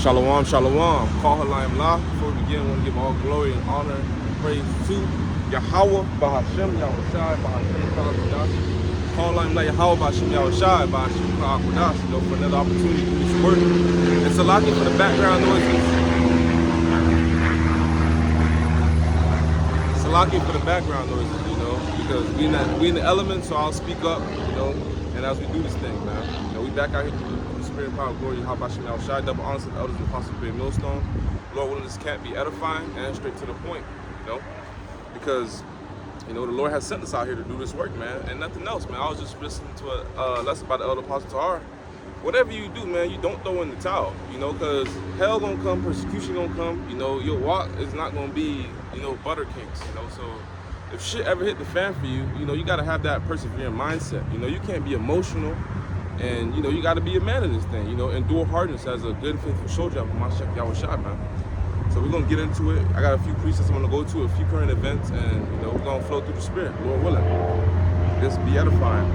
Shalom, shalom. Call Halayim La. Before we begin, I want to give all glory and honor and praise to Yahweh, Bahashem, Yahushai, Bahashem, Ka'akudash. Call Halayim La, Yahweh, Bahashem, Yahushai, Bahashem, Ka'akudash. For another opportunity to do this work. It's a lot for the background noises. It's a lot for the background noises, because we in the elements, so I'll speak up, and as we do this thing, man. We back out here to do the spirit, power, glory, Bahashem, Yahushai, double honor to the elders of Apostle Great Millstone. Lord willing, this can't be edifying and straight to the point, because the Lord has sent us out here to do this work, man, and nothing else, man. I was just listening to a lesson by the elder Apostle Tahar. Whatever you do, man, you don't throw in the towel, because hell gonna come, persecution gonna come, your walk is not gonna be, butter cakes, so if shit ever hit the fan for you, you gotta have that persevering mindset, you can't be emotional, and, you gotta be a man in this thing, endure hardness as a good, faithful soldier of Mashiach Yahushua, man. So we're gonna get into it. I got a few precepts I'm gonna go to, a few current events, and, we're gonna flow through the spirit, Lord willing. Just be edifying.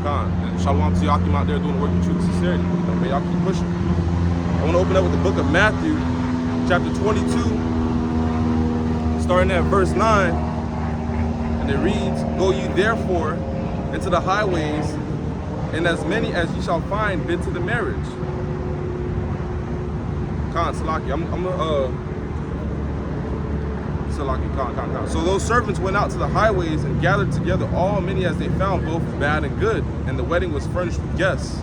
And shalom to Yakim out there doing the work of truth and sincerity. May y'all keep pushing. I want to open up with the book of Matthew, chapter 22, starting at verse 9. And it reads, "Go ye therefore into the highways, and as many as ye shall find, bid to the marriage." Salaki, Salaki. So those servants went out to the highways and gathered together all many as they found, both bad and good. And the wedding was furnished with guests.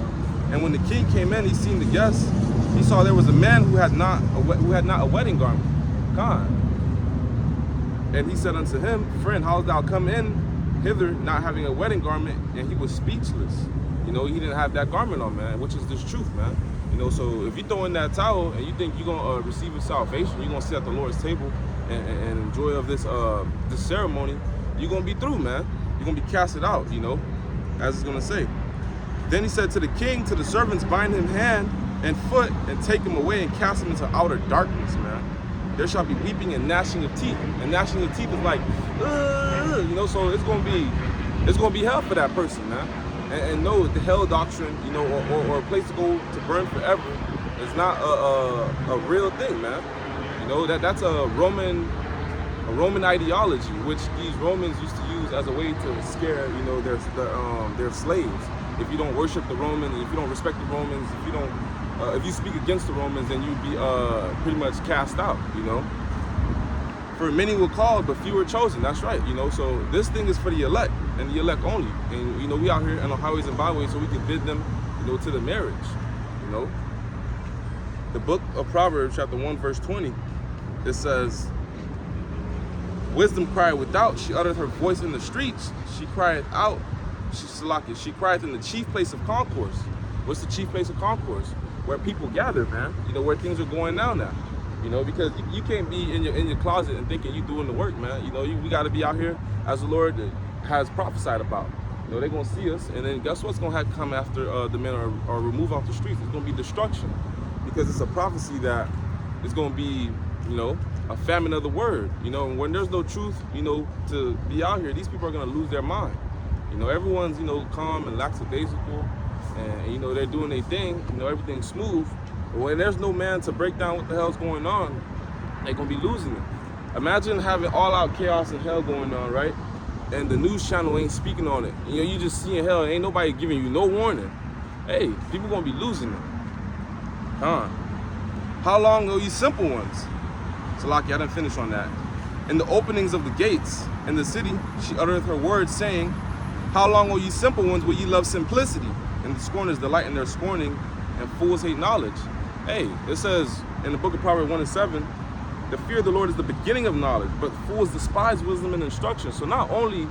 And when the king came in, he seen the guests. He saw there was a man who had not a wedding garment. And he said unto him, "Friend, how thou come in hither not having a wedding garment?" And he was speechless. He didn't have that garment on, man, which is this truth, man. So if you throw in that towel and you think you're gonna receive a salvation, you're gonna sit at the Lord's table and enjoy of this ceremony, you're gonna be through, man. You're gonna be casted out, as it's gonna say. Then he said to the king, to the servants, "Bind him hand and foot and take him away and cast him into outer darkness, man. There shall be weeping and gnashing of teeth." And gnashing of teeth is like, so it's gonna be hell for that person, man. And know that the hell doctrine, or a place to go to burn forever is not a real thing, man. That's a Roman ideology, which these Romans used to use as a way to scare, their slaves. If you don't worship the Romans, if you don't respect the Romans, if you speak against the Romans, then you'd be pretty much cast out, For many were called, but few were chosen. That's right, So this thing is for the elect and the elect only. And we out here on the highways and byways, so we can bid them, to the marriage. The book of Proverbs, chapter 1, verse 20. It says, "Wisdom cried without, she uttered her voice in the streets. She cried out, she cried in the chief place of concourse." What's the chief place of concourse? Where people gather, man. Where things are going down now. Because you can't be in your closet and thinking you doing the work, man. We got to be out here as the Lord has prophesied about. They're going to see us, and then guess what's going to have to come after the men are removed off the streets? It's going to be destruction, because it's a prophecy that it's going to be, a famine of the word. And when there's no truth, to be out here, these people are going to lose their mind. Everyone's, calm and lackadaisical, and, they're doing their thing, everything's smooth. But when there's no man to break down what the hell's going on, they're going to be losing it. Imagine having all-out chaos and hell going on, right? And the news channel ain't speaking on it. You just seeing hell, ain't nobody giving you no warning. Hey, people going to be losing it. How long are you simple ones? Salaki, I didn't finish on that. "In the openings of the gates in the city, she uttereth her words, saying, How long, O ye simple ones, will ye love simplicity? And the scorners delight in their scorning, and fools hate knowledge." Hey, it says in the book of Proverbs 1 and 7, "The fear of the Lord is the beginning of knowledge, but fools despise wisdom and instruction." So not only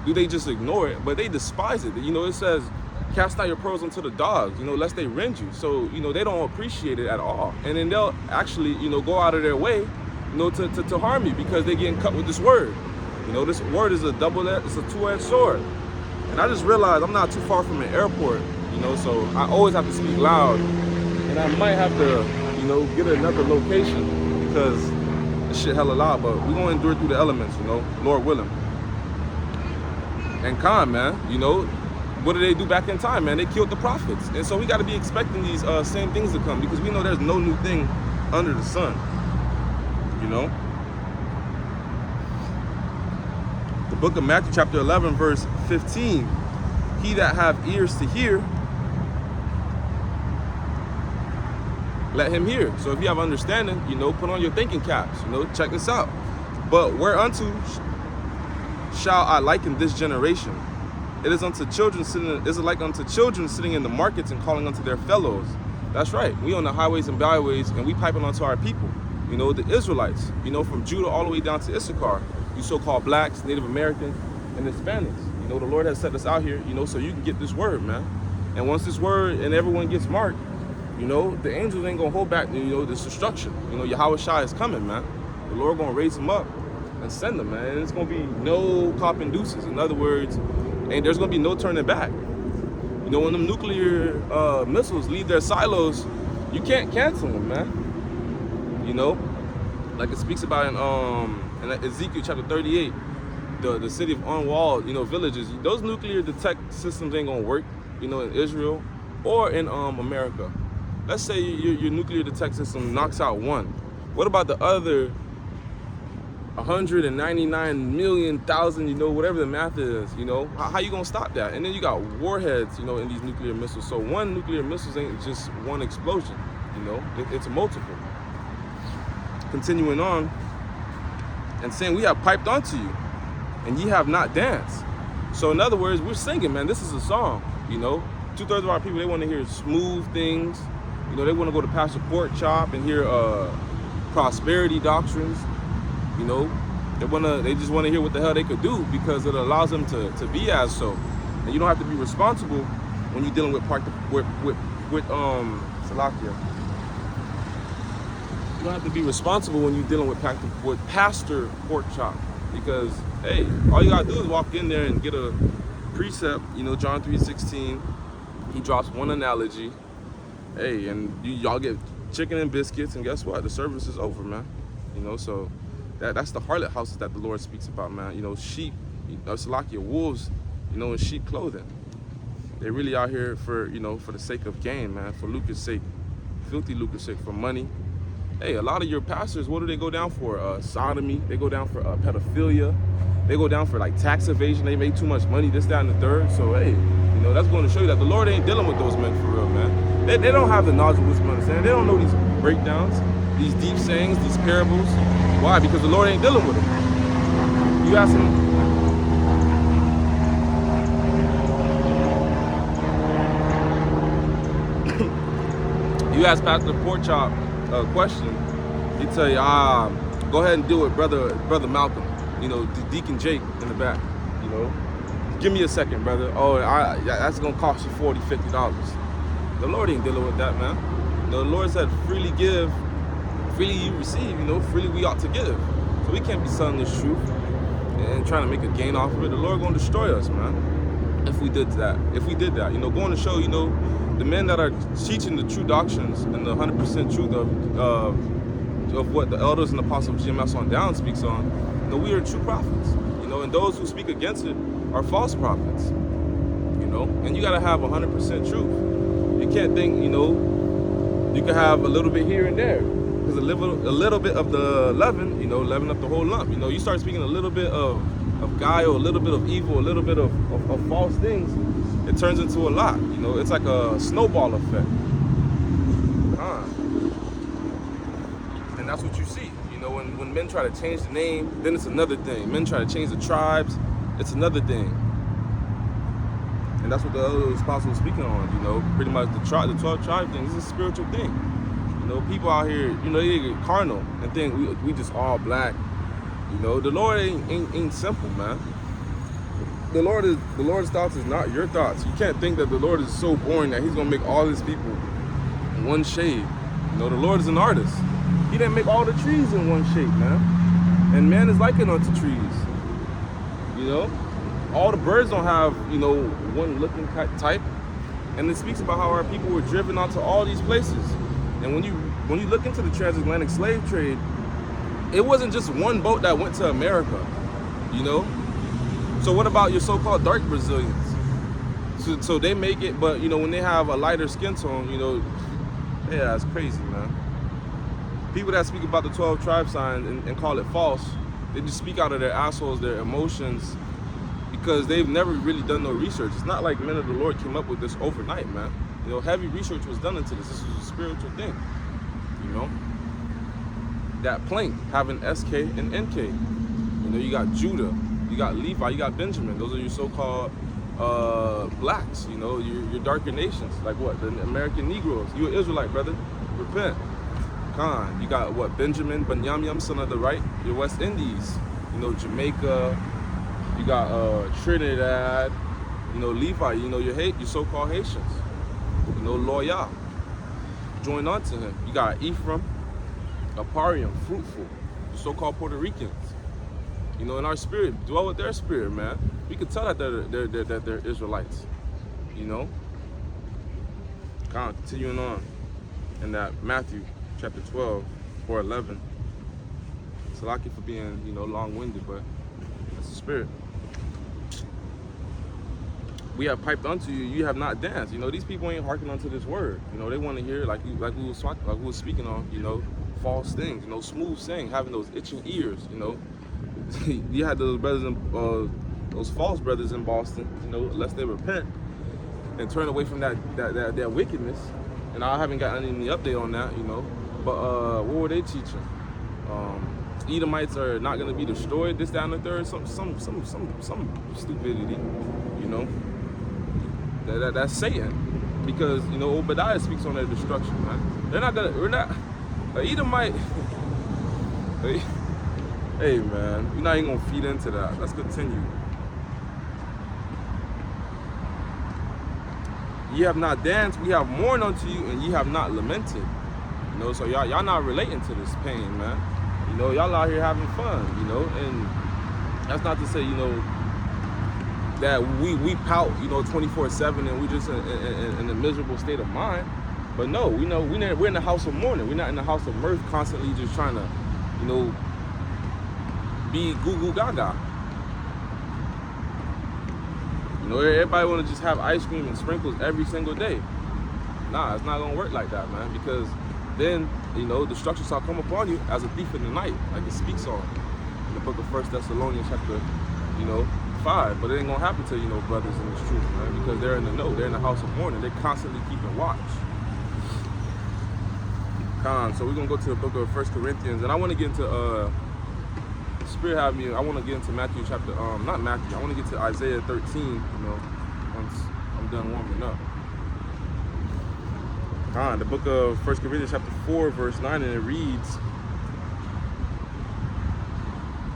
do they just ignore it, but they despise it. It says, "Cast out your pearls into the dogs, lest they rend you." So, they don't appreciate it at all. And then they'll actually, go out of their way, to harm you, because they're getting cut with this word. This word is it's a two-edged sword. And I just realized I'm not too far from an airport, so I always have to speak loud. And I might have to, get another location, because this shit hella loud, but we're going to endure through the elements, Lord willing. And man, what did they do back in time, man? They killed the prophets. And so we got to be expecting these same things to come, because we know there's no new thing under the sun. You know? The book of Matthew chapter 11 verse 15, he that have ears to hear, let him hear. So if you have understanding, you know, put on your thinking caps, you know, check this out. But whereunto shall I liken this generation? It is like unto children sitting in the markets and calling unto their fellows. That's right. We on the highways and byways and we piping onto our people. You know, the Israelites, you know, from Judah all the way down to Issachar, you so-called blacks, Native Americans, and Hispanics. You know, the Lord has set us out here, you know, so you can get this word, man. And once this word and everyone gets marked, you know, the angels ain't gonna hold back, you know, this destruction. You know, Yahweh Shai is coming, man. The Lord gonna raise him up and send them, man. And it's gonna be no cop and deuces. In other words, and there's gonna be no turning back. You know, when them nuclear missiles leave their silos, you can't cancel them, man. You know, like it speaks about in Ezekiel chapter 38, the city of unwalled, you know, villages. Those nuclear detect systems ain't gonna work, you know, in Israel or in America. Let's say your nuclear detect system knocks out one. What about the other 199 million thousand, you know, whatever the math is, you know? How you gonna stop that? And then you got warheads, you know, in these nuclear missiles. So one nuclear missile ain't just one explosion, you know? It's a multiple. Continuing on and saying, we have piped unto you and ye have not danced. So in other words, we're singing, man. This is a song, you know? 2/3 of our people, they want to hear smooth things. You know, they want to go to Pastor Pork Chop and hear prosperity doctrines. You know, they just want to hear what the hell they could do because it allows them to be as so. And you don't have to be responsible when you're dealing with Salakia. You don't have to be responsible when you're dealing with Pastor Pork Chop because, hey, all you gotta do is walk in there and get a precept. You know, John 3:16. He drops one analogy. Hey, and y'all get chicken and biscuits, and guess what? The service is over, man. You know, so that's the harlot houses that the Lord speaks about, man. You know, sheep, Salakia, wolves, you know, in sheep clothing. They really out here for, you know, for the sake of gain, man, for lucre's sake, filthy lucre's sake, for money. Hey, a lot of your pastors, what do they go down for? Sodomy. They go down for pedophilia. They go down for like tax evasion. They make too much money, this, that, and the third. So, hey, you know, that's going to show you that the Lord ain't dealing with those men for real, man. They don't have the knowledge of wisdom and understanding. They don't know these breakdowns, these deep sayings, these parables. Why? Because the Lord ain't dealing with them. You ask him. You ask Pastor Pork Chop a question, he tell you, go ahead and deal with brother Malcolm. You know, Deacon Jake in the back. You know, give me a second, brother. Oh, that's gonna cost you $40, $50. The Lord ain't dealing with that, man. The Lord said, freely give, freely you receive, you know, freely we ought to give. So we can't be selling this truth and trying to make a gain off of it. The Lord gonna destroy us, man, if we did that. You know, going to show, you know, the men that are teaching the true doctrines and the 100% truth of what the elders and apostles of GMS on down speaks on, you know, we are true prophets, you know, and those who speak against it are false prophets, you know, and you gotta have 100% truth. You can't think, you know, you can have a little bit here and there. Because a little bit of the leaven, you know, leaven up the whole lump. You know, you start speaking a little bit of guile, a little bit of evil, a little bit of false things, it turns into a lot. You know, it's like a snowball effect. And that's what you see. You know, when men try to change the name, then it's another thing. Men try to change the tribes, it's another thing. And that's what the other apostles are speaking on, you know, pretty much the 12 tribe thing. This is a spiritual thing. You know, people out here, you know, they get carnal and think we just all black. You know, the Lord ain't simple, man. The Lord's thoughts is not your thoughts. You can't think that the Lord is so boring that he's gonna make all his people in one shade. You know, the Lord is an artist. He didn't make all the trees in one shape, man. And man is likened unto trees. You know? All the birds don't have, you know, one looking type. And it speaks about how our people were driven onto all these places. And when you look into the transatlantic slave trade, it wasn't just one boat that went to America, you know? So what about your so-called dark Brazilians? So they make it, but, you know, when they have a lighter skin tone, you know, yeah, it's crazy, man. People that speak about the 12 tribe sign and call it false, they just speak out of their assholes, their emotions, because they've never really done no research. It's not like men of the Lord came up with this overnight, man. You know, heavy research was done into this. This was a spiritual thing, you know? That plank having SK and NK. You know, you got Judah, you got Levi, you got Benjamin. Those are your so-called blacks, you know, your darker nations. Like what? The American Negroes. You an Israelite, brother. Repent. Khan. You got what? Benjamin, Banyamyam, son of the right. Your West Indies. You know, Jamaica. You got Trinidad. You know, Levi. You know, your so-called Haitians. You know, Loya. Join on to him. You got Ephraim, Aparium, Fruitful. The so-called Puerto Ricans. You know, in our spirit, dwell with their spirit, man. We can tell that they're Israelites. You know. Continuing on in that Matthew chapter 12, 4:11. Salaki for being, you know, long-winded, but that's the spirit. We have piped unto you, you have not danced. You know, these people ain't hearkening onto this word. You know, they want to hear like we was speaking on, you know, false things, you know, smooth saying, having those itching ears, you know. You had those brothers those false brothers in Boston, you know, unless they repent and turn away from that wickedness. And I haven't gotten any update on that, you know. But what were they teaching? Edomites are not going to be destroyed, this, that, and the third. Some stupidity, you know. That's Satan, because you know Obadiah speaks on their destruction, man. We're not. Edomite. Hey, man, we're not even gonna feed into that. Let's continue. Ye have not danced, we have mourned unto you, and ye have not lamented. You know, so y'all not relating to this pain, man. You know, y'all out here having fun, you know, and that's not to say, you know, that we pout, you know, 24/7 and we just in a miserable state of mind. But no, we know we're in the house of mourning. We're not in the house of mirth, constantly just trying to, you know, be goo goo gaga. You know, everybody want to just have ice cream and sprinkles every single day. Nah, it's not gonna work like that, man. Because then, you know, destruction shall come upon you as a thief in the night, like it speaks on in the book of 1 Thessalonians chapter, you know, 5. But it ain't gonna happen to, you know, brothers in this truth, man, because they're in the know. They're in the house of mourning. They're constantly keeping watch. So we're gonna go to the book of 1 Corinthians, and I want to get into Spirit have me. I want to get into Matthew chapter, not Matthew. I want to get to Isaiah 13. You know, once I'm done warming up. The book of 1 Corinthians chapter 4, verse 9, and it reads,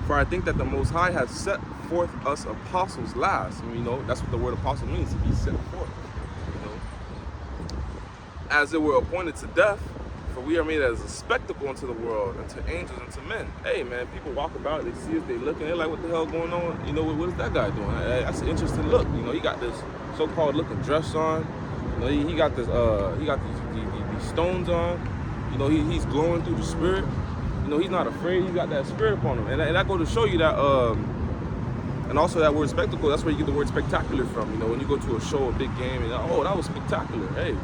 "For I think that the Most High has set forth us apostles last." And you know, that's what the word apostle means, to be set forth. You know, as it were appointed to death. For we are made as a spectacle unto the world, and to angels, and to men. Hey, man, people walk about, they see us, they looking, they're like, what the hell going on? You know, what is that guy doing? That's an interesting look. You know, he got this so-called looking dress on. You know, he got this, he got these stones on. You know, he's glowing through the spirit. You know, he's not afraid. He got that spirit upon him. And that go to show you that, and also that word spectacle, that's where you get the word spectacular from. You know, when you go to a show, a big game, and oh, that was spectacular. Hey.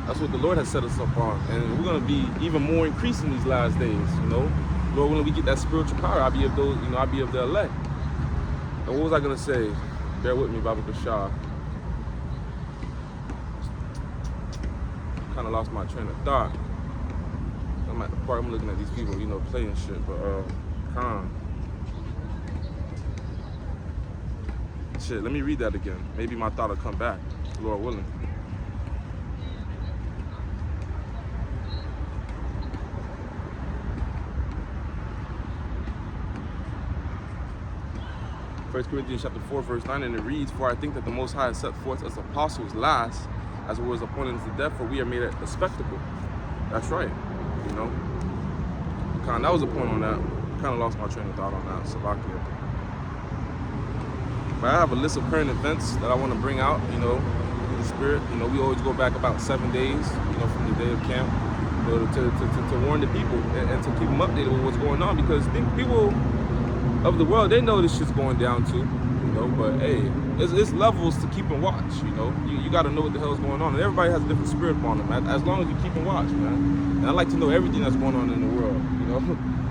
That's what the Lord has set us up on. And we're going to be even more increasing these last days, you know. Lord, when we get that spiritual power, I'll be of those, you know, I'll be of the elect. And what was I going to say? Bear with me, Baba Bashar. Kind of lost my train of thought. I'm at the park, I'm looking at these people, you know, playing shit, but, shit, let me read that again. Maybe my thought will come back, Lord willing. 1 Corinthians chapter 4, verse 9, and it reads, "For I think that the Most High has set forth us apostles last, as it was appointed to death, for we are made a spectacle." That's right, you know. That was a point on that. Kind of lost my train of thought on that, Slovakia. But I have a list of current events that I want to bring out, you know, in the spirit. You know, we always go back about 7 days, you know, from the day of camp, you know, to warn the people and to keep them updated with what's going on, because people of the world, they know this shit's going down too, you know, but hey, it's levels to keep and watch, you know. You got to know what the hell's going on, and everybody has a different spirit upon them, as long as you keep and watch, man. And I like to know everything that's going on in the world, you know.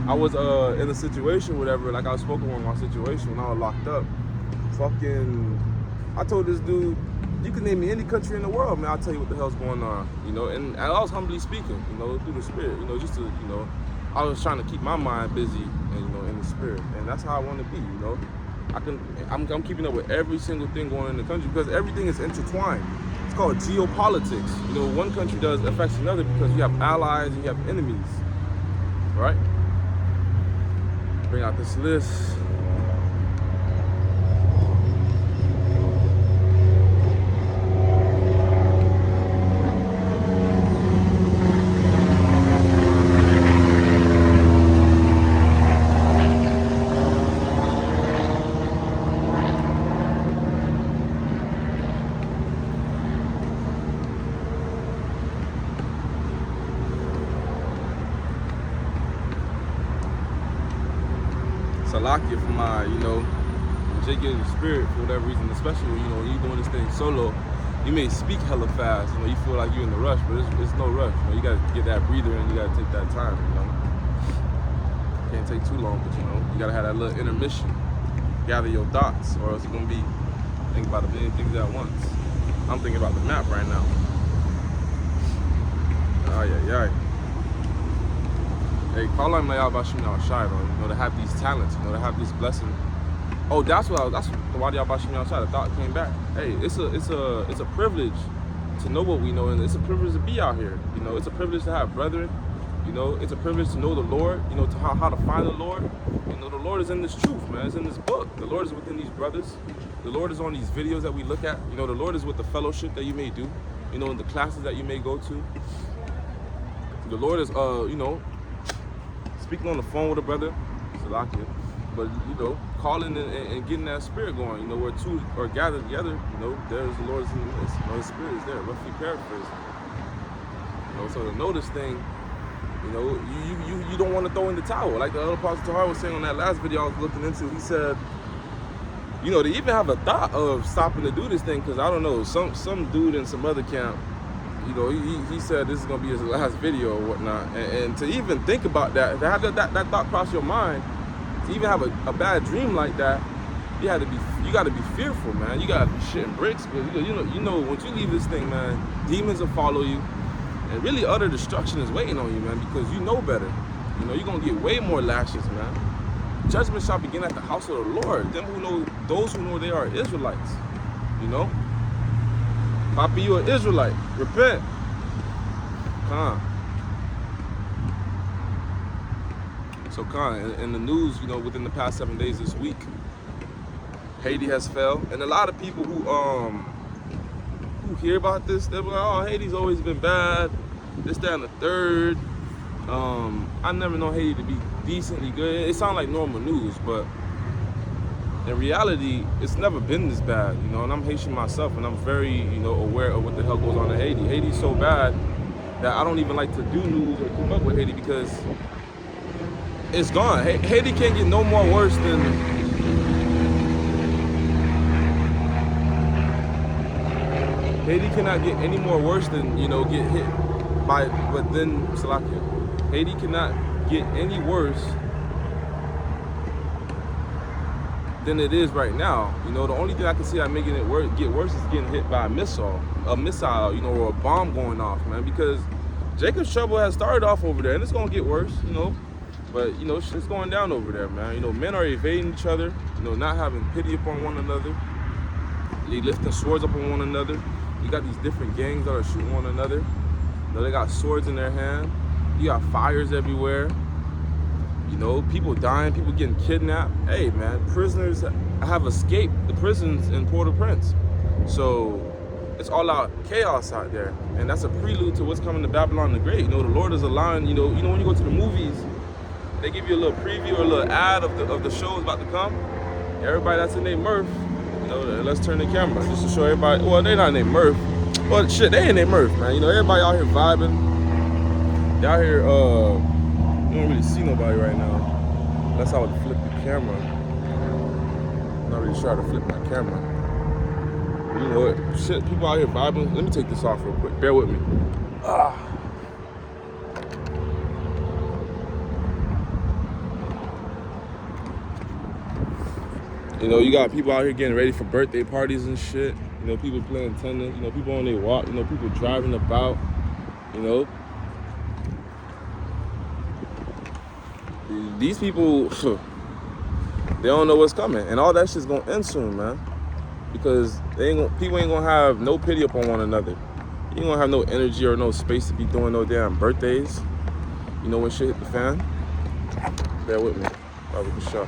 I was in a situation, whatever, like I was spoken on my situation when I was locked up. I told this dude, you can name me any country in the world, man, I'll tell you what the hell's going on, you know. And I was humbly speaking, you know, through the spirit, you know, just to, you know, I was trying to keep my mind busy, and, you know, in the spirit, and that's how I want to be, you know. I'm keeping up with every single thing going on in the country because everything is intertwined. It's called geopolitics. You know, one country affects another because you have allies and you have enemies, right? Bring out this list. Salakia for my, you know, Jake in the spirit for whatever reason, especially when, you know, you're doing this thing solo, you may speak hella fast, you know, you feel like you're in the rush, but it's no rush, you know, you gotta get that breather in, you gotta take that time, you know. Can't take too long, but you know, you gotta have that little intermission, gather your thoughts, or else you're gonna be thinking about a million things at once. I'm thinking about the map right now. Ay. Hey, call on Layal Bashim Yal Shai, though, you know, to have these talents, you know, to have this blessing. Oh, that's the Wadi Bashim Yal Shai, the thought came back. Hey, it's a privilege to know what we know, and it's a privilege to be out here. You know, it's a privilege to have brethren. You know, it's a privilege to know the Lord, you know, to how to find the Lord. You know, the Lord is in this truth, man. It's in this book. The Lord is within these brothers. The Lord is on these videos that we look at. You know, the Lord is with the fellowship that you may do, you know, in the classes that you may go to. The Lord is, you know, speaking on the phone with a brother, Salakia, but, you know, calling and getting that spirit going, you know, where two are gathered together, you know, there's the Lord's in the midst, you know, His spirit is there, roughly paraphrased. You know, so to know this thing, you know, you don't want to throw in the towel. Like the other Apostle Tahar was saying on that last video I was looking into, he said, you know, they even have a thought of stopping to do this thing, because I don't know, some dude in some other camp, you know, he said this is gonna be his last video or whatnot, and to even think about that, to have that thought cross your mind, to even have a bad dream like that, you gotta be fearful, man. You gotta be shitting bricks, because you know once you leave this thing, man, demons will follow you, and really utter destruction is waiting on you, man, because you know better. You know, you're gonna get way more lashes, man. Judgment shall begin at the house of the Lord. Those who know they are Israelites, you know. Papa, you an Israelite. Repent. So in the news, you know, within the past 7 days this week, Haiti has fell. And a lot of people who hear about this, they're like, oh, Haiti's always been bad. This, that, and the third. I never known Haiti to be decently good. It sounds like normal news, but in reality, it's never been this bad, you know, and I'm Haitian myself, and I'm very, you know, aware of what the hell goes on in Haiti. Haiti's so bad that I don't even like to do news or keep up with Haiti because it's gone. Haiti can't get no more worse than... Haiti cannot get any more worse than, you know, get hit by, but then, Salakia, Haiti cannot get any worse than it is right now. You know, the only thing I can see that making it get worse is getting hit by a missile, you know, or a bomb going off, man, because Jacob's trouble has started off over there, and it's gonna get worse, you know, but, you know, shit's going down over there, man. You know, men are evading each other, you know, not having pity upon one another. They lifting swords up on one another. You got these different gangs that are shooting one another. You know, they got swords in their hand. You got fires everywhere. You know, people dying, people getting kidnapped. Hey, man, prisoners have escaped the prisons in Port-au-Prince. So it's all out chaos out there. And that's a prelude to what's coming to Babylon the Great. You know, the Lord is allowing, you know when you go to the movies, they give you a little preview or a little ad of the shows about to come. Everybody that's in their Murph, you know, let's turn the camera just to show everybody. Well, they're not in their Murph. Well, shit, they in their Murph, man. You know, everybody out here vibing. They out here, you don't really see nobody right now. That's how I would flip the camera. I'm not really sure how to flip my camera. You know what? Shit, people out here vibing. Let me take this off real quick. Bear with me. You know, you got people out here getting ready for birthday parties and shit. You know, people playing tennis. You know, people on their walk. You know, people driving about. You know, these people, they don't know what's coming, and all that shit's gonna end soon, man. Because people ain't gonna have no pity upon one another. You ain't gonna have no energy or no space to be doing no damn birthdays. You know when shit hit the fan? Bear with me. Probably for sure.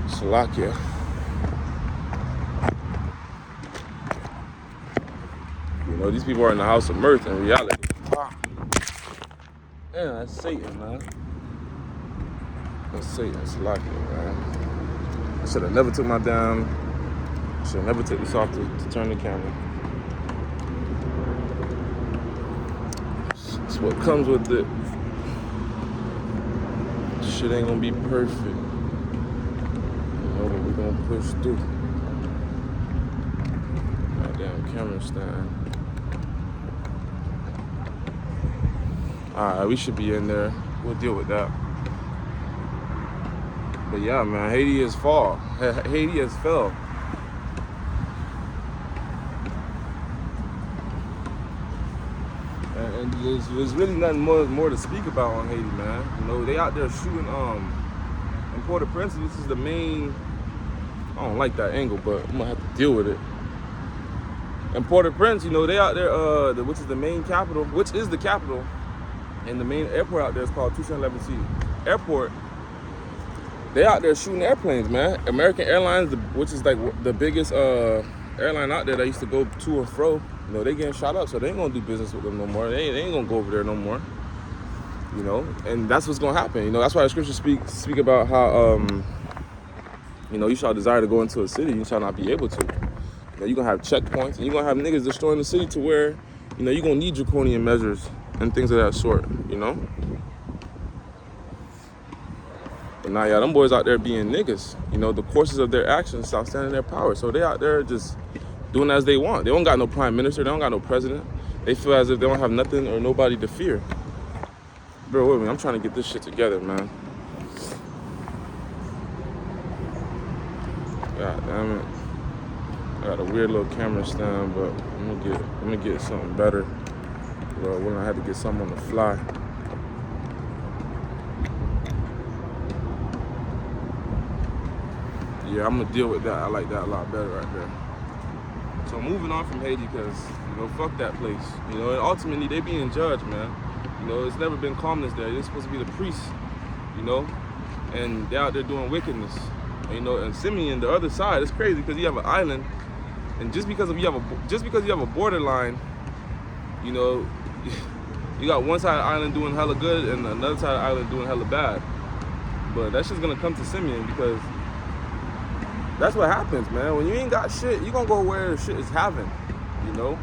Slovakia. You know, these people are in the house of mirth in reality. Man, that's Satan, man. That's Satan, Slovakia, man. I should have never took my damn. Should have never took this off to turn the camera. It's what comes with it. Shit ain't gonna be perfect. You know, but we're gonna push through. Goddamn camera stand. Alright, we should be in there. We'll deal with that. But yeah, man, Haiti has fall. Haiti has fell. And there's really nothing more to speak about on Haiti, man. You know, they out there shooting in Port-au-Prince. This is the main. I don't like that angle, but I'm gonna have to deal with it. In Port-au-Prince, you know, they out there, which is the main capital, which is the capital, and the main airport out there is called Toussaint L'Ouverture Airport. They out there shooting airplanes, man. American Airlines, which is like the biggest airline out there that used to go to and fro, you know, they getting shot up, so they ain't gonna do business with them no more. They ain't gonna go over there no more. You know, and that's what's gonna happen. You know, that's why the scriptures speak about how, you know, you shall desire to go into a city, you shall not be able to. You know, you're gonna have checkpoints, and you're gonna have niggas destroying the city to where, you know, you're gonna need draconian measures and things of that sort, you know? But now, yeah, them boys out there being niggas. You know, the courses of their actions outstanding their power. So they out there just doing as they want. They don't got no prime minister. They don't got no president. They feel as if they don't have nothing or nobody to fear. Bro, with me. I'm trying to get this shit together, man. God damn it. I got a weird little camera stand, but I'm gonna get something better. Well, when I had to get something on the fly. Yeah, I'm gonna deal with that. I like that a lot better right there. So moving on from Haiti, because, you know, fuck that place. You know, and ultimately they being judged, man. You know, it's never been calmness there. They're supposed to be the priests, you know, and they're out there doing wickedness. And, you know, and Simeon, the other side, it's crazy because you have an island, and just because you have a borderline, you know, you got one side of the island doing hella good and another side of the island doing hella bad. But that's just gonna come to Simeon, because that's what happens, man. When you ain't got shit, you gonna go where shit is having, you know?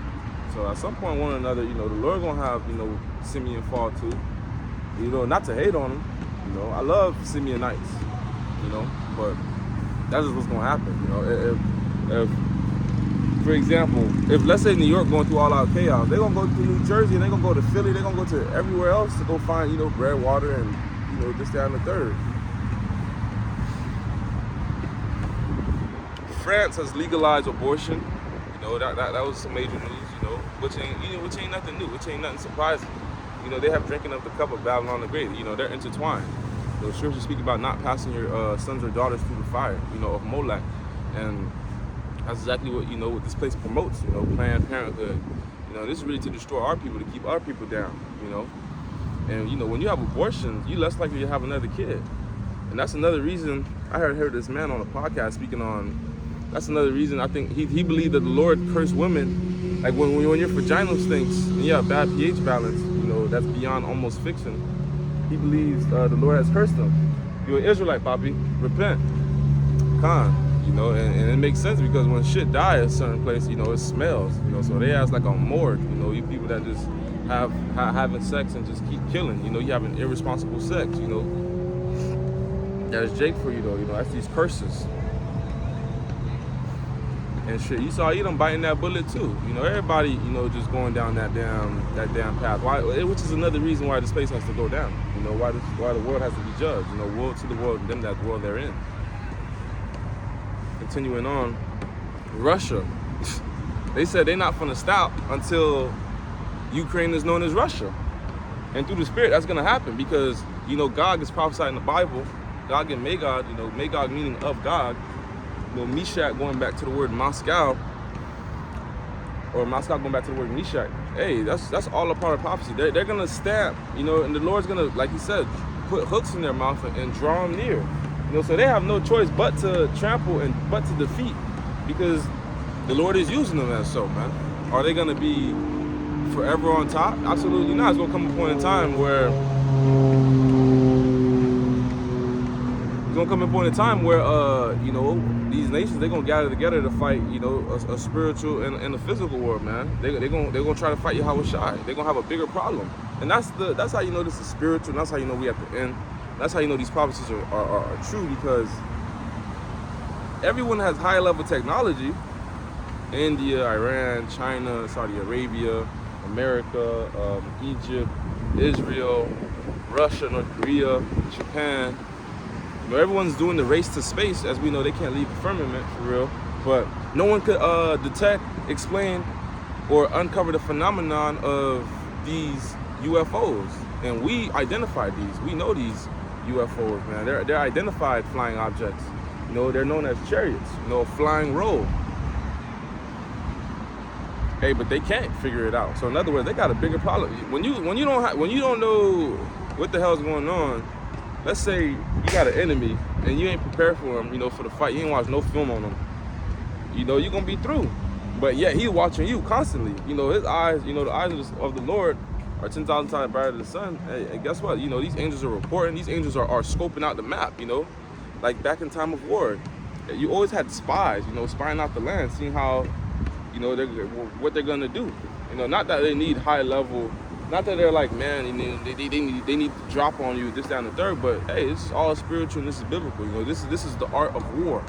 So at some point, one or another, you know, the Lord gonna have, you know, Simeon fall too. You know, not to hate on him, you know. I love Simeonites, you know, but that's just what's gonna happen, you know. If for example, if let's say New York going through all out chaos, they're gonna go to New Jersey and they're gonna go to Philly, they're gonna go to everywhere else to go find, you know, bread, water, and, you know, this, that, and the third. France has legalized abortion. You know, that was some major news, you know, which ain't nothing new, which ain't nothing surprising. You know, they have drinking of the cup of Babylon the Great. You know, they're intertwined. The scriptures speak about not passing your sons or daughters through the fire, you know, of Molech. And that's exactly what, you know, what this place promotes, you know, Planned Parenthood. You know, this is really to destroy our people, to keep our people down, you know. And, you know, when you have abortions, you're less likely to have another kid. And that's another reason, I heard this man on a podcast speaking on, that's another reason I think he believed that the Lord cursed women. Like when your vaginal stinks and you have bad pH balance, you know, that's beyond almost fiction. He believes the Lord has cursed them. You're an Israelite, Poppy. Repent. Khan. You know, and it makes sense because when shit die at a certain place, you know, it smells. You know, so they has like a morgue. You know, you people that just having sex and just keep killing. You know, you having irresponsible sex. You know, that's Jake for you though. You know, that's these curses. And shit, you saw them biting that bullet too. You know, everybody, you know, just going down that damn path. Why? Which is another reason why the space has to go down. You know, why the world has to be judged. You know, woe to the world and them that dwell therein. continuing on, Russia, they said they're not gonna stop until Ukraine is known as Russia. And through the Spirit, that's gonna happen because, you know, Gog is prophesied in the Bible. Gog and Magog, you know, Magog meaning of God. You know, Meshach going back to the word Moscow, or Moscow going back to the word Meshach. Hey, that's all a part of prophecy. They're gonna stamp, you know, and the Lord's gonna, like he said, put hooks in their mouth and draw them near. You know, so they have no choice but to trample and but to defeat, because the Lord is using them as so, man. Are they gonna be forever on top? Absolutely not. It's gonna come a point in time where you know, these nations, they're gonna gather together to fight, you know, a spiritual and a physical war, man. They're gonna try to fight Yahweh Shai. They're gonna have a bigger problem, and that's how you know this is spiritual. And that's how you know we at the end. That's how you know these prophecies are true, because everyone has high level technology. India, Iran, China, Saudi Arabia, America, Egypt, Israel, Russia, North Korea, Japan. You know, everyone's doing the race to space. As we know, they can't leave the firmament for real. But no one could detect, explain, or uncover the phenomenon of these UFOs. And we identify these. We know these UFOs, man. They're identified flying objects. You know, they're known as chariots. You know, flying roll. Hey, but they can't figure it out. So in other words, they got a bigger problem. When you don't know what the hell's going on. Let's say you got an enemy and you ain't prepared for him, you know, for the fight. You ain't watched no film on him. You know, you're gonna be through. But yet he's watching you constantly. You know, his eyes, you know, the eyes of the Lord are 10,000 times brighter than the sun. And guess what? You know, these angels are reporting. These angels are scoping out the map, you know. Like back in time of war, you always had spies, you know, spying out the land, seeing how, you know, what they're gonna do. You know, not that they need high level, not that they're like, man, you know, they need to drop on you this, that, and the third. But hey, it's all spiritual and this is biblical. You know, this is the art of war,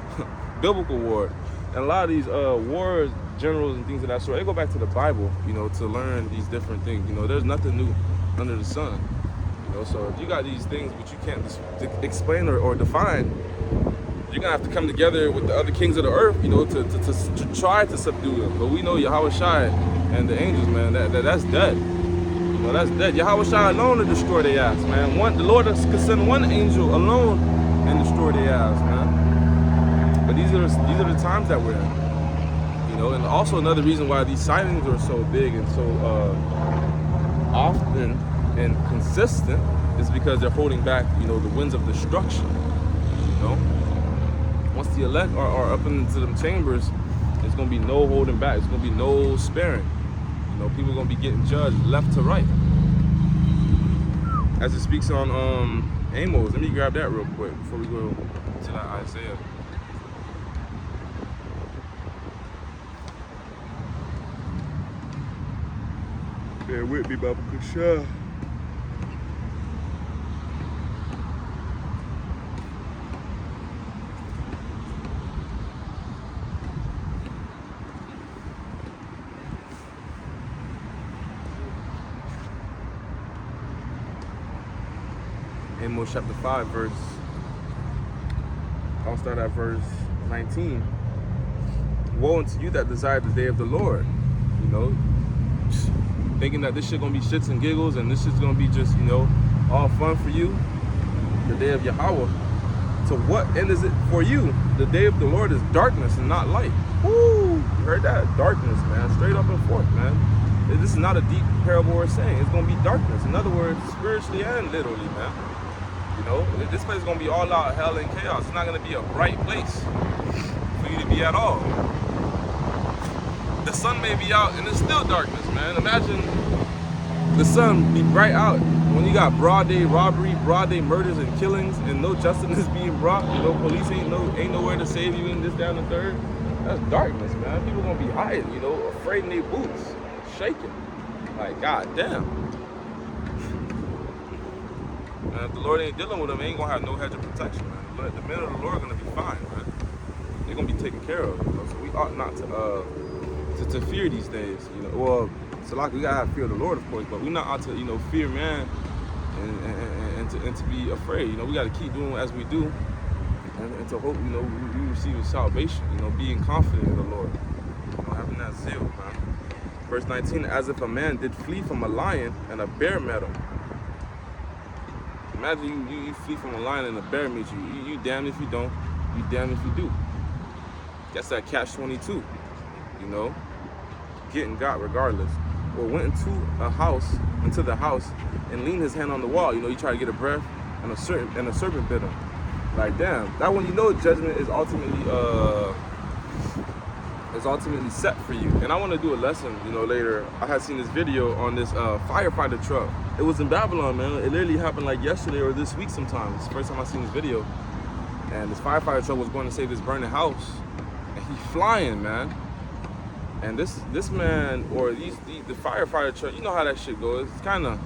biblical war. And a lot of these wars, generals and things of that sort, they go back to the Bible, you know, to learn these different things. You know, there's nothing new under the sun. You know, so if you got these things which you can't explain or define, you're gonna have to come together with the other kings of the earth, you know, to try to subdue them. But we know Yahweh Shai and the angels, man, that's dead. You know, that's dead. Yahweh Shai alone to destroy their ass, man. The Lord could send one angel alone and destroy their ass, man. But these are the times that we're in. You know, and also another reason why these sightings are so big and so often and consistent is because they're holding back, you know, the winds of destruction. You know, once the elect are up into them chambers, there's gonna be no holding back. There's gonna be no sparing. You know, people are gonna be getting judged left to right. As it speaks on Amos, let me grab that real quick before we go to that Isaiah. Bear with me, Baba Kusha. Amos chapter 5, I'll start at verse 19. Woe unto you that desire the day of the Lord. You know, thinking that this shit gonna be shits and giggles and this shit's gonna be just, you know, all fun for you. The day of Yahweh. To what end is it for you? The day of the Lord is darkness and not light. Woo! You heard that? Darkness, man. Straight up and forth, man. This is not a deep parable we're saying. It's gonna be darkness. In other words, spiritually and literally, man. You know, this place is gonna be all out hell and chaos. It's not gonna be a bright place for you to be at all. The sun may be out and it's still darkness, man. Imagine the sun be bright out when you got broad day robbery, broad day murders and killings, and no justice is being brought. You know, police ain't nowhere to save you in this, down, the third. That's darkness, man. People gonna be hiding, you know, afraid in their boots, shaking. Like, god damn. And if the Lord ain't dealing with them, they ain't gonna have no hedge of protection, man. But the men of the Lord are gonna be fine, man. They're gonna be taken care of. You know? So we ought not to fear these days. You know, well, so like we gotta have fear of the Lord, of course, but we not ought to, you know, fear man and to be afraid. You know, we gotta keep doing as we do and to hope, you know, we receive salvation, you know, being confident in the Lord, you know, having that zeal, man. Verse 19, as if a man did flee from a lion and a bear met him. Imagine you flee from a lion and a bear meets you. You damned if you don't, you damned if you do. That's that catch-22, you know, getting got regardless. Or went into the house, and leaned his hand on the wall. You know, you try to get a breath, and a serpent bit him. Like, damn, that one, you know, judgment is ultimately set for you. And I want to do a lesson, you know, later. I had seen this video on this firefighter truck. It was in Babylon, man. It literally happened like yesterday or this week sometime. It's the first time I seen this video. And this firefighter truck was going to save this burning house, and he's flying, man. And this man, or the firefighter truck, you know how that shit goes. It's kind of,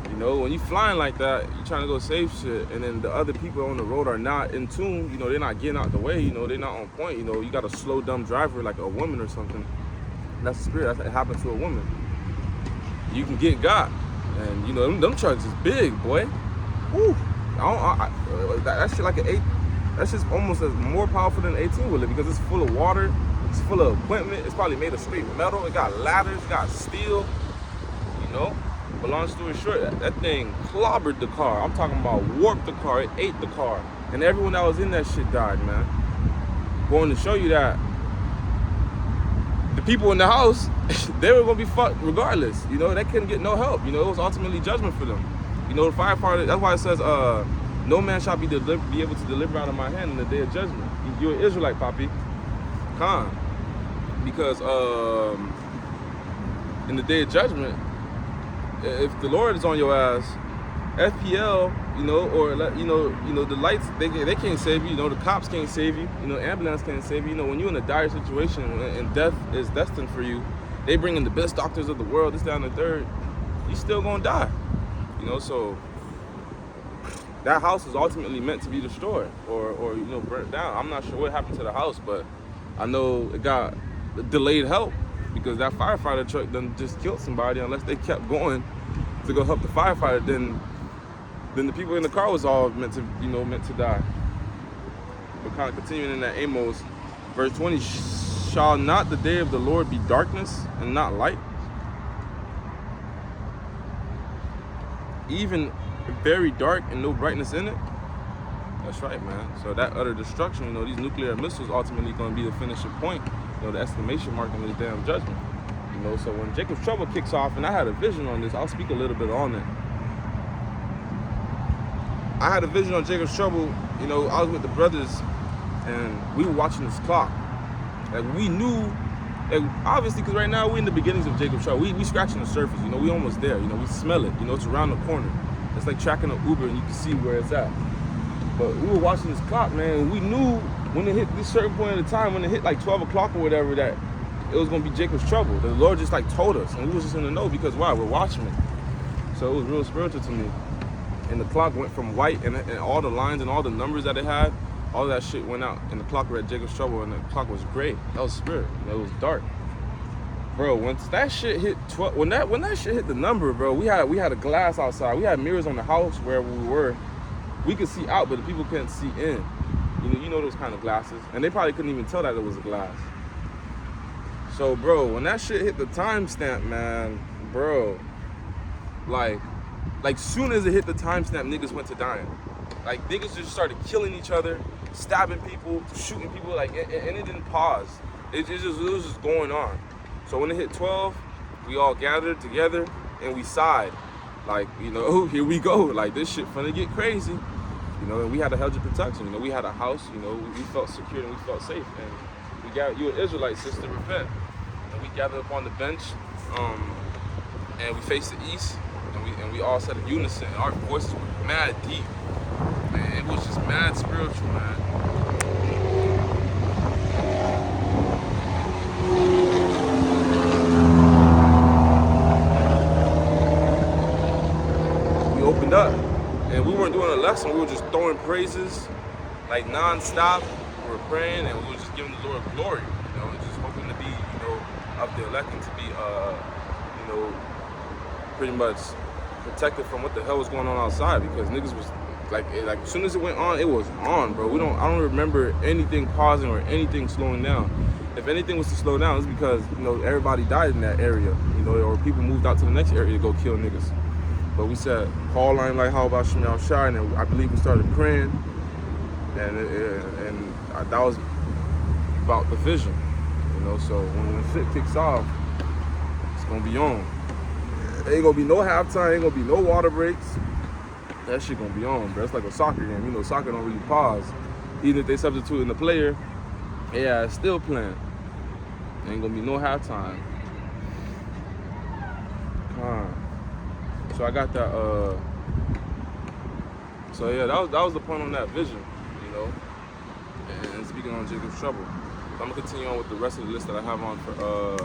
you know, when you flying like that, you're trying to go save shit, and then the other people on the road are not in tune. You know, they're not getting out the way. You know, they're not on point. You know, you got a slow, dumb driver like a woman or something. That's the spirit. That happened to a woman. You can get got, and you know, them trucks is big, boy. Woo. That shit like an 8. That's just almost as more powerful than an 18-wheeler because it's full of water. It's full of equipment. It's probably made of straight metal. It got ladders, it got steel, you know. But long story short, that thing clobbered the car. I'm talking about warped the car. It ate the car. And everyone that was in that shit died, man. Going to show you that the people in the house, they were going to be fucked regardless. You know, they couldn't get no help. You know, it was ultimately judgment for them. You know, the firefighter, that's why it says, no man shall be able to deliver out of my hand in the day of judgment. You're an Israelite, Papi. Khan. Because in the day of judgment, if the Lord is on your ass, FPL, you know, or you know, the lights, they can't save you. You know, the cops can't save you. You know, ambulance can't save you. You know, when you're in a dire situation and death is destined for you, they bring in the best doctors of the world. This, that, and the third. You still gonna die. You know, so that house is ultimately meant to be destroyed or you know, burnt down. I'm not sure what happened to the house, but I know it got delayed help because that firefighter truck done just killed somebody. Unless they kept going to go help the firefighter, then the people in the car was all meant to die. But kind of continuing in that Amos, verse 20, shall not the day of the Lord be darkness and not light? Even very dark and no brightness in it? That's right, man. So that utter destruction, you know, these nuclear missiles ultimately going to be the finishing point, you know, the exclamation mark in this damn judgment. You know, so when Jacob's trouble kicks off, and I had a vision on this, I'll speak a little bit on it. I had a vision on Jacob's trouble. You know, I was with the brothers, and we were watching this clock. Like, we knew, like, obviously, because right now we're in the beginnings of Jacob's trouble. We scratching the surface, you know, we almost there. You know, we smell it. You know, it's around the corner. It's like tracking an Uber, and you can see where it's at. But we were watching this clock, man, and we knew when it hit this certain point of the time, when it hit like 12 o'clock or whatever, that it was going to be Jacob's trouble. The Lord just like told us, and we was just in the know because why? We're watching it. So it was real spiritual to me. And the clock went from white, and all the lines and all the numbers that it had, all that shit went out. And the clock read Jacob's trouble, and the clock was gray. That was spirit. You know, it was dark. Bro, once that shit hit 12, when that shit hit the number, bro, we had a glass outside. We had mirrors on the house wherever we were. We could see out, but the people couldn't see in. You know those kind of glasses. And they probably couldn't even tell that it was a glass. So, bro, when that shit hit the timestamp, man, bro, like soon as it hit the timestamp, niggas went to dying. Like, niggas just started killing each other, stabbing people, shooting people, like, and it didn't pause. It was just going on. So when it hit 12, we all gathered together and we sighed. Like, you know, oh, here we go. Like, this shit finna get crazy. You know, and we had a hedge of protection. You know, we had a house. You know, we felt secure and we felt safe. And we gathered, you an Israelite, sister, repent. And we gathered up on the bench, and we faced the east, and we all said in unison. Our voices were mad deep. Man, it was just mad spiritual, man. Opened up, and we weren't doing a lesson. We were just throwing praises like non-stop. We were praying, and we were just giving the Lord glory, you know, and just hoping to be, you know, of the elect and to be, you know, pretty much protected from what the hell was going on outside, because niggas was Like as soon as it went on, it was on, bro. I don't remember anything pausing or anything slowing down. If anything was to slow down, it's because, you know, everybody died in that area, you know, or people moved out to the next area to go kill niggas. But we said, call line like how about Shemal Shai, and I believe we started praying, and that was about the vision, you know. So when the shit kicks off, it's gonna be on. Ain't gonna be no halftime, ain't gonna be no water breaks. That shit gonna be on, bro. It's like a soccer game. You know, soccer don't really pause. Even if they substitute in the player, yeah, it's still playing. Ain't gonna be no halftime. So I got that. So yeah, that was the point on that vision, you know. And speaking on Jacob's trouble, so I'm gonna continue on with the rest of the list that I have on for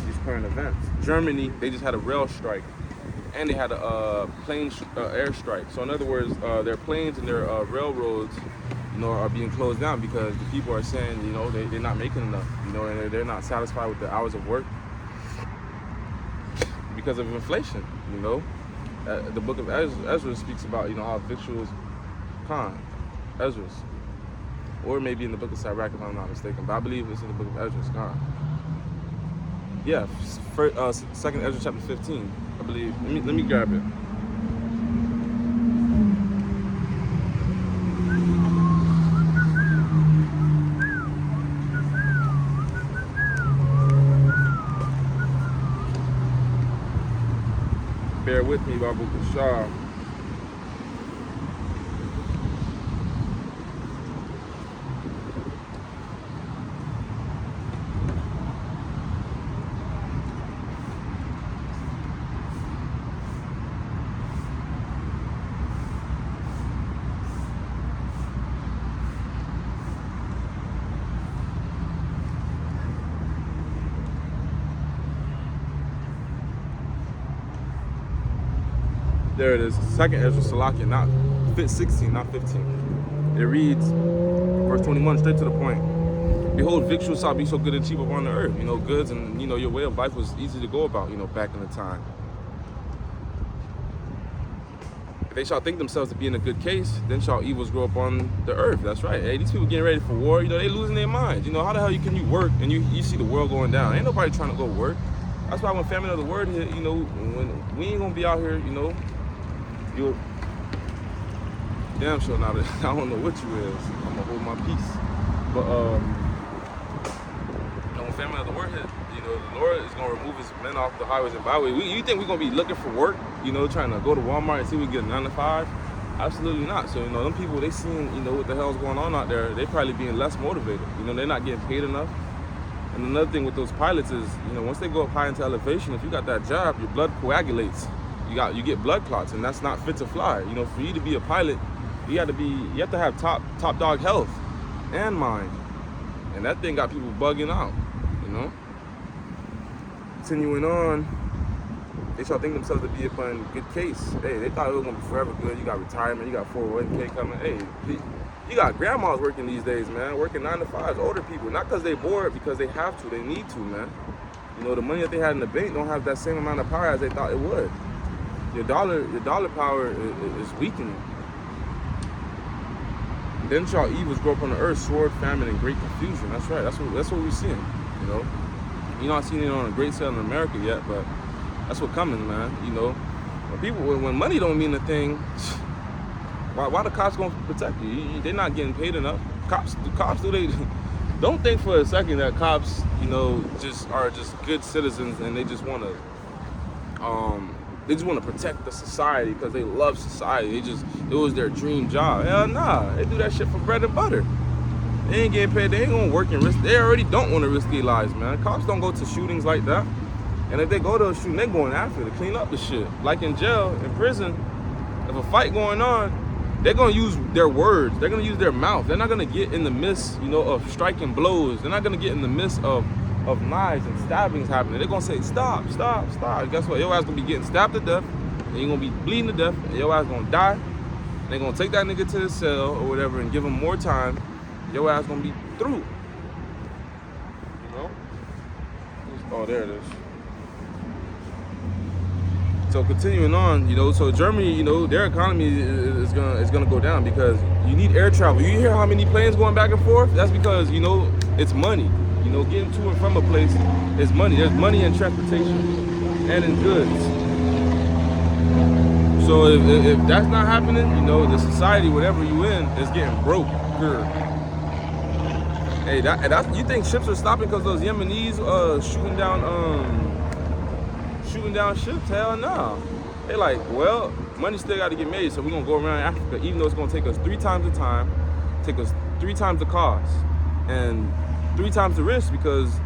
these current events. Germany, they just had a rail strike, and they had a plane air strike. So in other words, their planes and their railroads, you know, are being closed down because the people are saying, you know, they're not making enough, you know, and they're not satisfied with the hours of work because of inflation, you know. The book of Ezra speaks about, you know, how victuals, Ezra's, or maybe in the book of Sirach if I'm not mistaken, but I believe it's in the book of Ezra, yeah, second Ezra chapter 15, I believe. Let me grab it. Bear with me, Babu Kashar. There it is, second Ezra Salakia, not 16, not 15. It reads, verse 21, straight to the point. Behold, victuals shall be so good and cheap upon the earth. You know, goods and, you know, your way of life was easy to go about, you know, back in the time. If they shall think themselves to be in a good case, then shall evils grow upon the earth. That's right. Hey, these people getting ready for war, you know, they losing their minds. You know, how the hell can you work and you see the world going down? Ain't nobody trying to go work. That's why when famine of the word hit, you know, when we ain't gonna be out here, you know, you damn sure not. I don't know what you is. I'm gonna hold my peace. But you know, when famine of the word hit, you know, the Lord is gonna remove his men off the highways and byways. You think we're gonna be looking for work? You know, trying to go to Walmart and see if we can get a 9 to 5? Absolutely not. So you know, them people, they seeing, you know, what the hell's going on out there. They probably being less motivated. You know, they're not getting paid enough. And another thing with those pilots is, you know, once they go up high into elevation, if you got that job, your blood coagulates. You get blood clots, and that's not fit to fly. You know, for you to be a pilot, you have to have top dog health and mind. And that thing got people bugging out, you know. Continuing on, they shall think themselves to be upon good case. Hey, they thought it was gonna be forever good. You got retirement, you got 401k coming. Hey, you got grandmas working these days, man, working 9 to 5s, older people, not because they bored, because they have to, they need to, man. You know, the money that they had in the bank don't have that same amount of power as they thought it would. Your dollar power is weakening. Then shall evils grow up on the earth, sword, famine, and great confusion. That's right. That's what we're seeing. You know, you're not seeing it on a great sale in America yet, but that's what coming, man. You know, when money don't mean a thing, why the cops gonna protect you? They're not getting paid enough. Cops do they? Don't think for a second that cops, you know, are just good citizens and they just want to protect the society because they love society. It was their dream job. Hell nah, they do that shit for bread and butter. They ain't getting paid. They ain't gonna work and risk. They already don't want to risk their lives, man. Cops don't go to shootings like that. And if they go to a shooting, they're going after it to clean up the shit. Like in jail, in prison, if a fight going on, they're gonna use their words. They're gonna use their mouth. They're not gonna get in the midst, you know, of striking blows. They're not gonna get in the midst of knives and stabbings happening. They're gonna say, stop. Guess what? Your ass gonna be getting stabbed to death, and you're gonna be bleeding to death, and your ass gonna die. And they're gonna take that nigga to the cell or whatever and give him more time. Your ass gonna be through. You know? Oh, there it is. So continuing on, you know, so Germany, you know, their economy is gonna go down because you need air travel. You hear how many planes going back and forth? That's because, you know, it's money. You know, getting to and from a place is money. There's money in transportation and in goods. So if that's not happening, you know, the society, whatever you in, is getting broke. Hey, that's you think ships are stopping because those Yemenis shooting down ships? Hell no. They like, well, money still got to get made, so we're gonna go around Africa, even though it's gonna take us 3 times the time, take us 3 times the cost, and 3 times the risk, because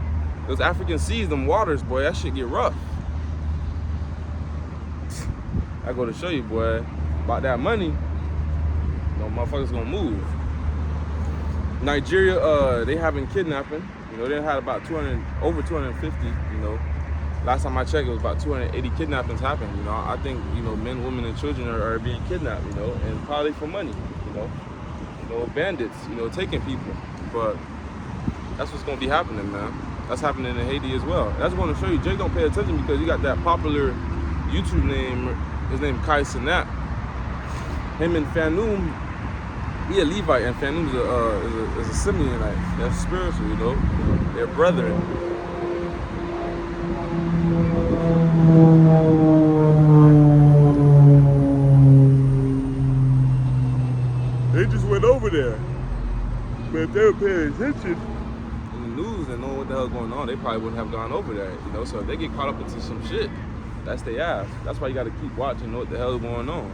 those African seas, them waters, boy, that shit get rough. I go to show you, boy, about that money, you know, motherfuckers gonna move. Nigeria, they having kidnapping. You know, they had about over 250, you know. Last time I checked, it was about 280 kidnappings happened. You know, I think, you know, men, women, and children are being kidnapped, you know, and probably for money, you know, bandits, you know, taking people. But that's what's gonna be happening, man. That's happening in Haiti as well. That's going to show you, Jake don't pay attention because he got that popular YouTube name. His name Kai Cenat. Him and Fanum, he a Levite, and Fanum is a Simeonite. That's spiritual, you know. They're brethren. They just went over there. But if they were paying attention in the news and knowing what the hell's going on, they probably wouldn't have gone over there, you know. So if they get caught up into some shit, that's their ass. That's why you gotta keep watching, know what the hell is going on.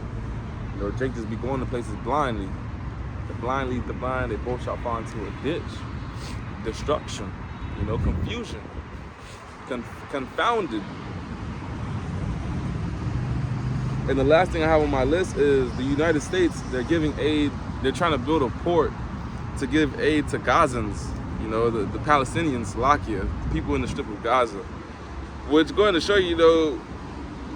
You know, Jake just be going to places blindly. The blind lead the blind, they both shall fall into a ditch. Destruction, you know, confusion, confounded. And the last thing I have on my list is the United States, they're giving aid, they're trying to build a port to give aid to Gazans, you know, the Palestinians, Lakia, people in the Strip of Gaza. Which going to show you, though,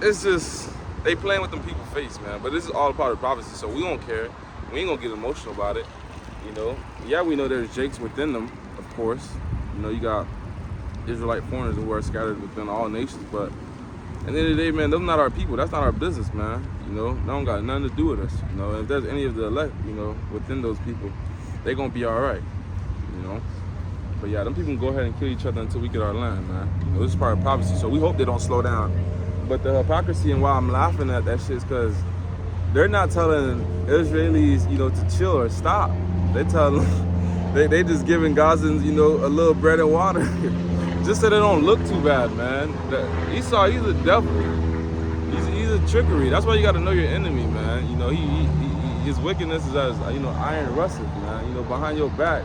it's just, they playing with them people's face, man. But this is all part of prophecy, so we don't care. We ain't gonna get emotional about it, you know. Yeah, we know there's Jakes within them, of course. You know, you got Israelite foreigners who are scattered within all nations, but at the end of the day, man, those are not our people. That's not our business, man. You know, that don't got nothing to do with us. You know, if there's any of the elect, you know, within those people, they gonna be all right, you know. But yeah, them people can go ahead and kill each other until we get our land, man. You know, this is part of prophecy, so we hope they don't slow down. But the hypocrisy and why I'm laughing at that shit is because they're not telling Israelis, you know, to chill or stop. They tell them, they just giving Gazans, you know, a little bread and water. Just so they don't look too bad, man. Esau, he's a devil. He's a trickery. That's why you got to know your enemy, man. You know, his wickedness is as, you know, iron rusted, man. You know, behind your back.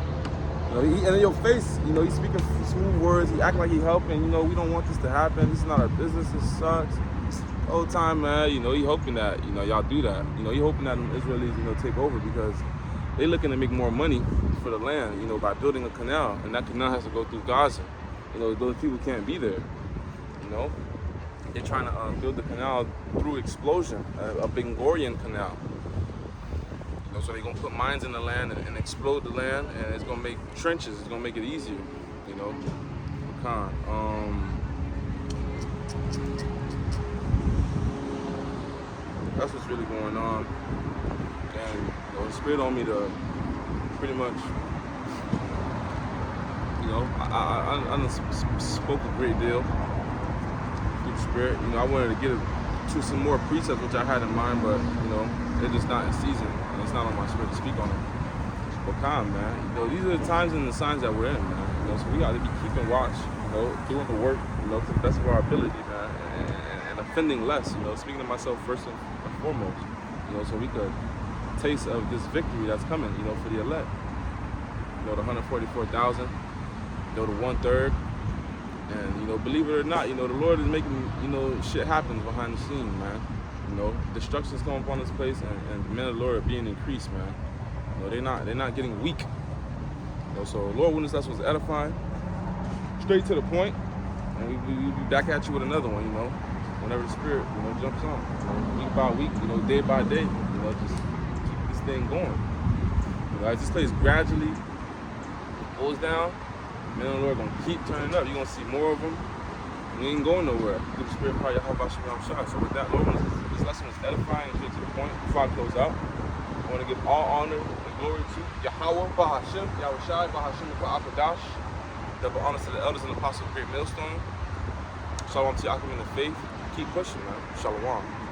You know, and in your face, you know, he's speaking smooth words. He act like he helping. You know, we don't want this to happen. This is not our business. This sucks. The whole time, man, you know, he hoping that, you know, y'all do that. You know, he hoping that the Israelis, you know, take over because they looking to make more money for the land, you know, by building a canal. And that canal has to go through Gaza. You know, those people can't be there, you know. They're trying to build the canal through explosion, a Ben Gurion canal. You know, so they're going to put mines in the land and explode the land, and it's going to make trenches. It's going to make it easier, you know. That's what's really going on. And, you know, the Spirit on me to pretty much, you know, I spoke a great deal through the Spirit. You know, I wanted to get to some more precepts, which I had in mind, but, you know, they're just not in season. And it's not on my spirit to speak on it. But calm, man. You know, these are the times and the signs that we're in, man. You know, so we got to be keeping watch, you know, doing the work, you know, to the best of our ability, man, and offending less, you know, speaking to myself first and foremost, you know, so we could taste of this victory that's coming, you know, for the elect. You know, the 144,000, you know, the 1/3. And, you know, believe it or not, you know, the Lord is making, you know, shit happens behind the scene, man. You know, destruction's coming upon this place, and the men of the Lord are being increased, man. You know, they're not getting weak. You know, so Lord witness, that's what's edifying. Straight to the point, and we'll be back at you with another one, you know, whenever the Spirit, you know, jumps on. You know, week by week, you know, day by day, you know, just keep this thing going. You know, as this place gradually goes down, men of the Lord are gonna keep turning up. You're gonna see more of them. You We ain't going nowhere. Through the spirit power, Yahweh Shem Shai. So with that, Lord, this lesson was edifying and straight to the point. Before I close out, I want to give all honor and glory to Yahweh Bahashem, Yahweh Shai, Bahashem, Ba'akadash. Double honor to the elders and apostles of Great Millstone. Shalom to Yaakov in the faith. Keep pushing, man. Shalom.